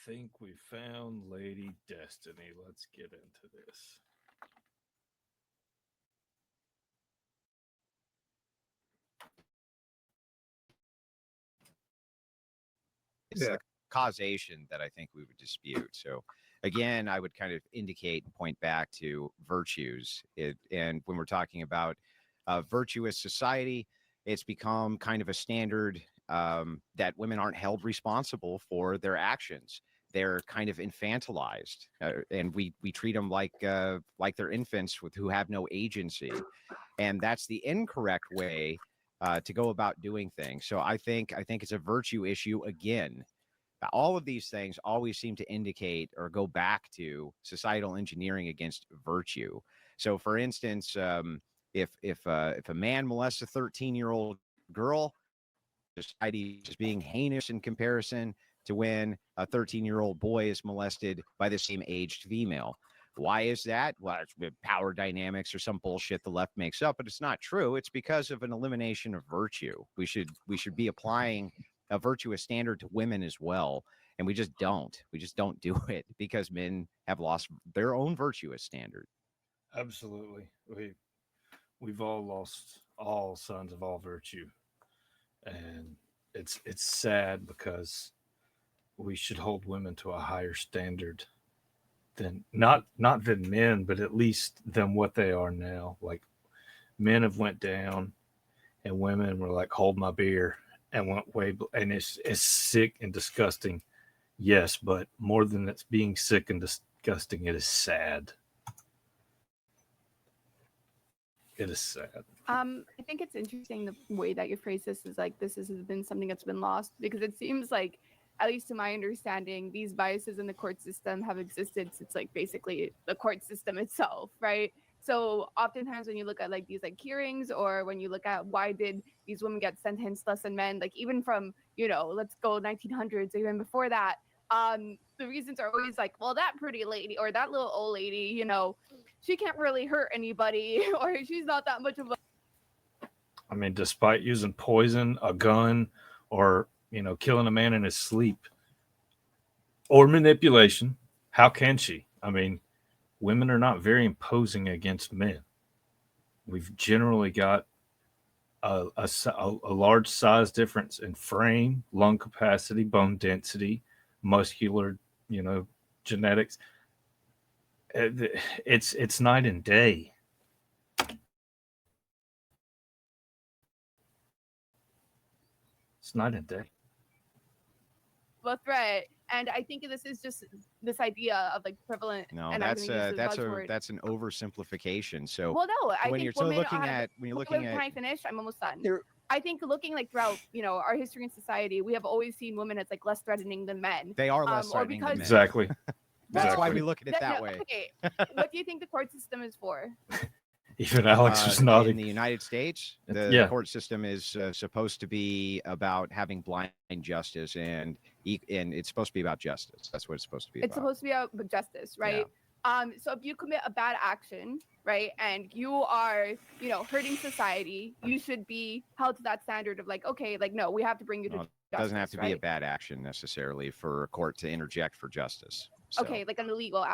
think we found Lady Destiny. Let's get into this. It's the causation that I think we would dispute. So again, I would kind of indicate and point back to virtues. And when we're talking about a virtuous society, it's become kind of a standard that women aren't held responsible for their actions. They're kind of infantilized, and we treat them like they're infants who have no agency, and that's the incorrect way to go about doing things. So I think it's a virtue issue again. All of these things always seem to indicate or go back to societal engineering against virtue. So, for instance, if a man molests a 13-year-old girl, society is just being heinous in comparison to when a 13-year-old boy is molested by the same aged female. Why is that? Well, it's power dynamics or some bullshit the left makes up, but it's not true. It's because of an elimination of virtue. We should be applying a virtuous standard to women as well, and we just don't. We just don't do it because men have lost their own virtuous standard. Absolutely. We've all lost all sons of all virtue. And it's sad because we should hold women to a higher standard than not than men, but at least than what they are now. Like men have went down and women were like, hold my beer and went and it's sick and disgusting. Yes, but more than it's being sick and disgusting, it is sad. It is sad. I think it's interesting the way that you phrase this is like this has been something that's been lost because it seems like, at least to my understanding, these biases in the court system have existed since like basically the court system itself, right? So oftentimes when you look at like these like hearings or when you look at why did these women get sentenced less than men, like even from, let's go 1900s or even before that, the reasons are always like, well, that pretty lady or that little old lady, she can't really hurt anybody or she's not that much of a. I mean, despite using poison, a gun, or killing a man in his sleep, or manipulation, how can she? I mean, women are not very imposing against men. We've generally got a large size difference in frame, lung capacity, bone density, muscular, genetics. It's night and day. It's night and day. A threat, and I think this is just this idea of like prevalent. No, and that's an oversimplification. So well, no, I when think you're so women looking are, at when you're wait, looking can at I finish? I'm almost done. I think looking like throughout, our history and society, we have always seen women as like less threatening than men. they are less threatening than men. Exactly. That's why Exactly. we look at it that way. Okay, what do you think the court system is for? Even Alex was nodding. In the United States, the court system is supposed to be about having blind justice, and it's supposed to be about justice. That's what it's supposed to be. It's supposed to be about justice, right? Yeah. So if you commit a bad action, right, and you are, hurting society, you should be held to that standard of like, okay, like no, we have to bring you to justice. It doesn't have to be a bad action necessarily for a court to interject for justice. So. Okay, like an illegal,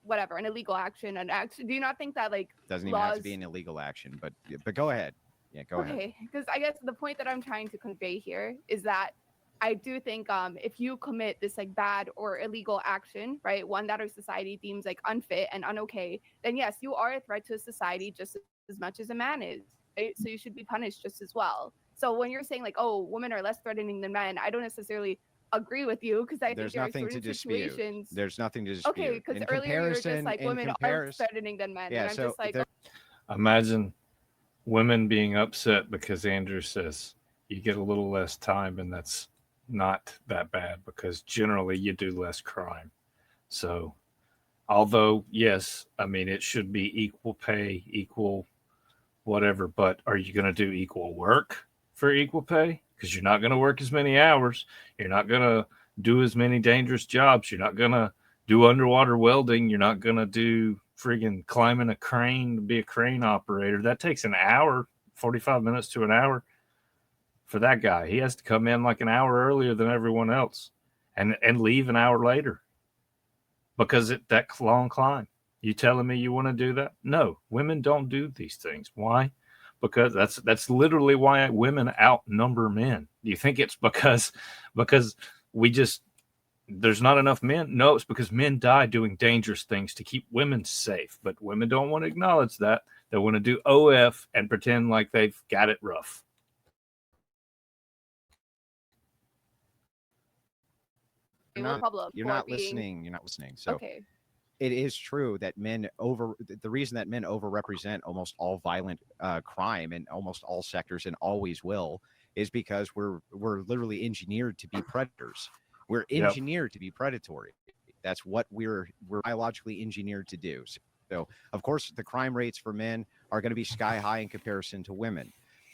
whatever, an illegal action, an action. Do you not think that like doesn't even have to be an illegal action? But go ahead. Yeah, go ahead. Okay, because I guess the point that I'm trying to convey here is that I do think if you commit this like bad or illegal action, right, one that our society deems like unfit and unokay, then yes, you are a threat to society just as much as a man is, right? So you should be punished just as well. So when you're saying like, oh, women are less threatening than men, I don't necessarily agree with you because I think there are certain situations. There's nothing to dispute. Okay, because earlier you were just like women are threatening than men, and I'm just like. Imagine women being upset because Andrew says you get a little less time, and that's not that bad because generally you do less crime. So, although, yes, I mean, it should be equal pay, equal whatever, but are you going to do equal work for equal pay? Because you're not going to work as many hours. You're not going to do as many dangerous jobs. You're not going to do underwater welding. You're not going to do friggin' climbing a crane to be a crane operator. That takes an hour, 45 minutes to an hour for that guy. He has to come in like an hour earlier than everyone else. and leave an hour later because that long climb. You telling me you want to do that? No, women don't do these things. Why? Because that's literally why women outnumber men. Do you think it's because we just there's not enough men? No, it's because men die doing dangerous things to keep women safe. But women don't want to acknowledge that. They want to do OF and pretend like they've got it rough. You're not listening. You're not listening. So Okay. it is true that the reason that men overrepresent almost all violent crime in almost all sectors and always will is because we're literally engineered to be predators. We're engineered to be predatory. That's what we're biologically engineered to do. So of course the crime rates for men are going to be sky high in comparison to women.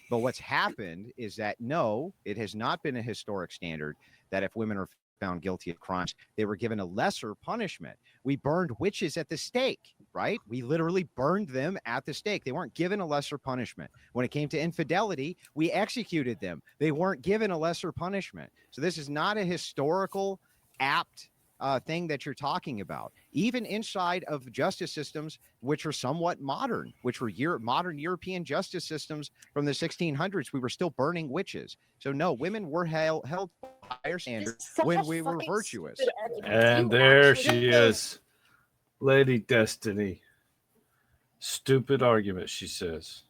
But what's happened is that no, it has not been a historic standard that if women are found guilty of crimes, they were given a lesser punishment. We burned witches at the stake, right? We literally burned them at the stake. They weren't given a lesser punishment. When it came to infidelity, we executed them. They weren't given a lesser punishment. So this is not a historical apt thing that you're talking about. Even inside of justice systems, which are somewhat modern, which were modern European justice systems from the 1600s, we were still burning witches. So no, women were held to a higher standard when we were virtuous. And there she is, Lady Destiny. Stupid argument, she says.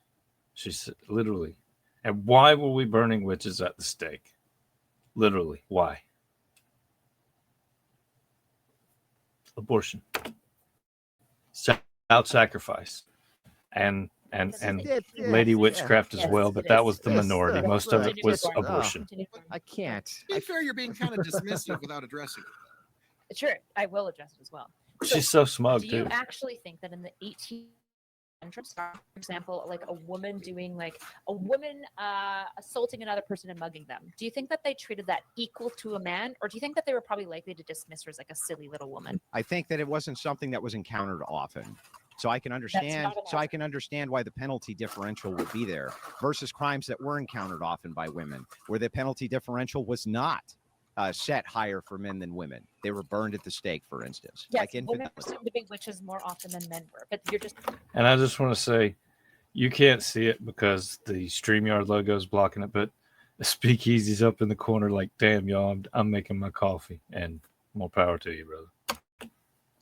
She said, literally. And why were we burning witches at the stake? Literally, why? Abortion, child sacrifice, and lady witchcraft as well, but that was the minority. Most of it was abortion. I can't. To be fair, you're being kind of dismissive without addressing it. Sure, I will address it as well. She's so smug do you too. actually think that in the 1800s, for example, like a woman assaulting another person and mugging them, do you think that they treated that equal to a man, or do you think that they were probably likely to dismiss her as like a silly little woman? I think that it wasn't something that was encountered often. So I can understand why the penalty differential would be there versus crimes that were encountered often by women, where the penalty differential was not set higher for men than women. They were burned at the stake, for instance. Yes, like women seem to be witches more often than men were, but you're just. And I just want to say, you can't see it because the StreamYard logo is blocking it, but the Speakeasy's up in the corner like, damn, y'all, I'm making my coffee, and more power to you, brother.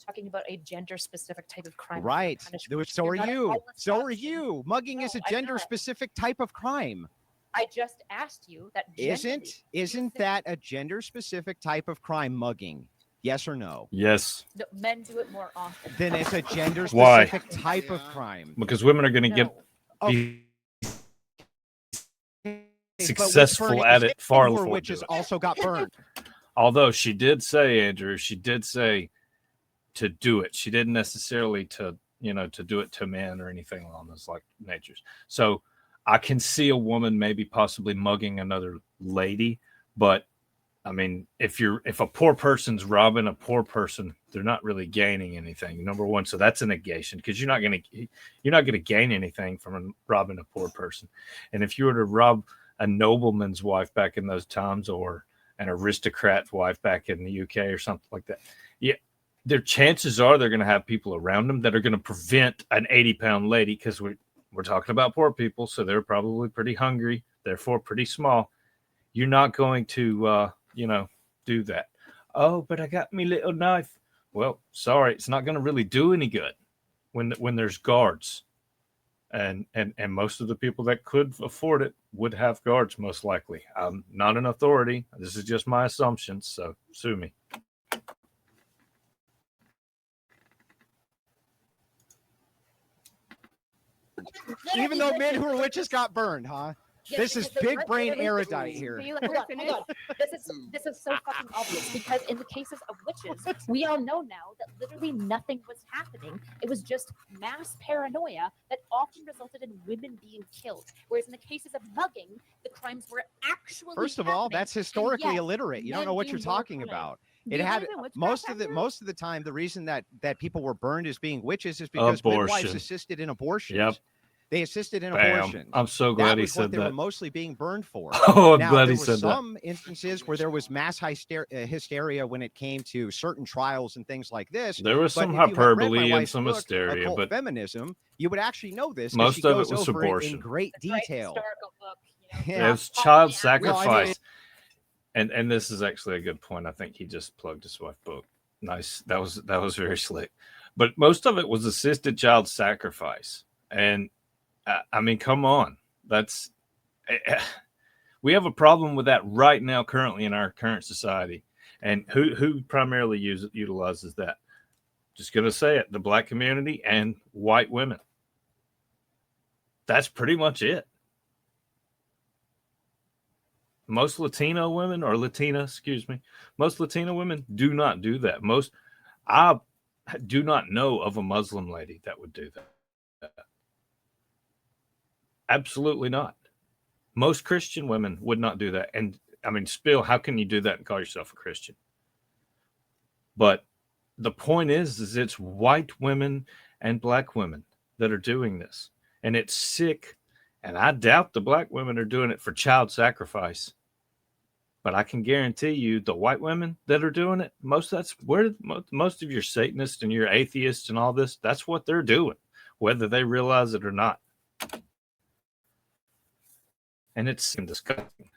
Talking about a gender-specific type of crime. Right. So are you. So are person. you. Mugging is a gender-specific type of crime. I just asked you that. Isn't that a gender-specific type of crime, mugging? Yes or no? Yes. No, men do it more often. Then it's a gender-specific type of crime. Because women are going to be successful at it far before witches also got burned. Although she did say, Andrew, to do it. She didn't necessarily to do it to men or anything along those natures. So I can see a woman maybe possibly mugging another lady, but I mean, if a poor person's robbing a poor person, they're not really gaining anything. Number one, so that's a negation because you're not gonna gain anything from robbing a poor person. And if you were to rob a nobleman's wife back in those times, or an aristocrat's wife back in the UK or something like that, yeah, their chances are they're going to have people around them that are going to prevent an 80-pound lady, because we're talking about poor people, so they're probably pretty hungry, therefore pretty small. You're not going to do that. Oh, but I got me little knife. Well, sorry, it's not going to really do any good when there's guards. And most of the people that could afford it would have guards, most likely. I'm not an authority. This is just my assumptions, so sue me. Even though men who are witches got burned, huh? Yes, this is big brain erudite here. Hold on. This is so fucking obvious, because in the cases of witches, we all know now that literally nothing was happening. It was just mass paranoia that often resulted in women being killed. Whereas in the cases of mugging, the crimes were actually First of all, happening. that's historically Yes, illiterate. You don't men know what being you're more talking crime. about. Do It you had believe in witchcraft, most of the time the reason that people were burned as being witches is because midwives Abortion. assisted in abortions. Yep. They assisted in Bam. abortions. I'm so glad That he was what said they were that. mostly being burned for. Oh, I'm Now, glad there he were said that. some instances where there was mass hysteria when it came to certain trials and things like this. There was But some if you had read my hyperbole and wife's some book, hysteria, Occult but Feminism, you would actually know this because most she of it goes was over it in abortion. great It's a very detail. historical book, you know. Yeah. It was child Yeah. sacrifice. And this is actually a good point. I think he just plugged his wife's book. Nice. That was very slick. But most of it was assisted child sacrifice. And I mean, come on. That's we have a problem with that right now, currently in our current society. And who primarily utilizes that? Just gonna say it: the black community and white women. That's pretty much it. Most Latino women, or Latina, excuse me, most Latino women do not do that. I do not know of a Muslim lady that would do that. Absolutely not. Most Christian women would not do that. And I mean, Spill, how can you do that and call yourself a Christian? But the point is it's white women and black women that are doing this. And it's sick. And I doubt the black women are doing it for child sacrifice. But I can guarantee you the white women that are doing it, most of your Satanists and your atheists and all this, that's what they're doing, whether they realize it or not. And it's disgusting.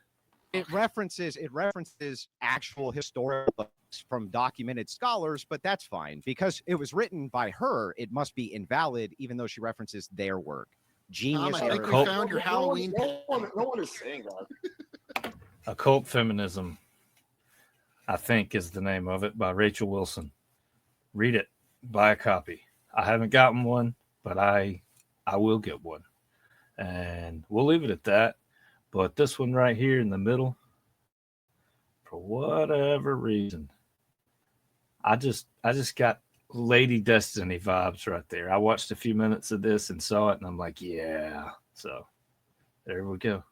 It references actual historical books from documented scholars, but that's fine because it was written by her. It must be invalid, even though she references their work. Genius. Tom, I think we Cult- found your Halloween. No one is saying that. Occult Feminism, I think, is the name of it, by Rachel Wilson. Read it. Buy a copy. I haven't gotten one, but I will get one. And we'll leave it at that. But this one right here in the middle, for whatever reason, I just got Lady Destiny vibes right there. I watched a few minutes of this and saw it, and I'm like, yeah. So there we go.